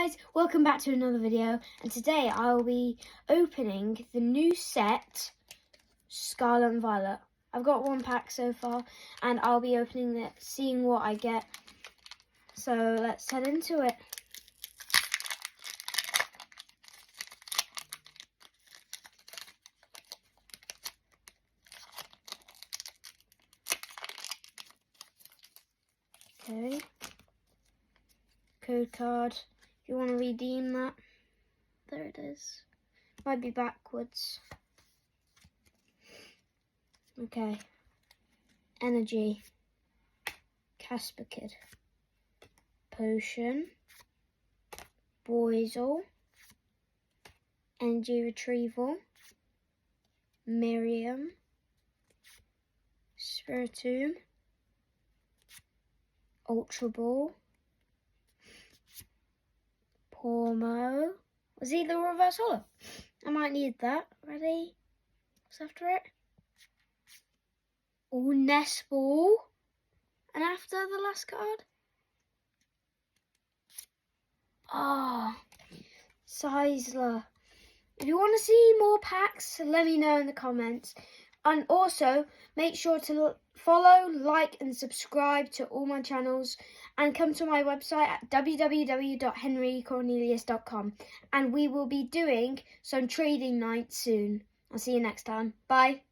guys, welcome back to another video, and today I will be opening the new set, Scarlet Violet. I've got one pack so far, and I'll be opening it, seeing what I get. So let's head into it. Okay. Code card. If you want to redeem that, there it is. Might be backwards. Okay. Energy. Casper Kid. Potion. Boizel. Energy Retrieval. Miriam. Spiritomb. Ultra Ball. Pormo. Was he the reverse holo? I might need that. Ready? What's after it? Oh, Nest Ball. And after the last card? Ah, Sizzler. If you want to see more packs, let me know in the comments. And also, make sure to follow, like, and subscribe to all my channels. And come to my website at www.henrycornelius.com. And we will be doing some trading nights soon. I'll see you next time. Bye.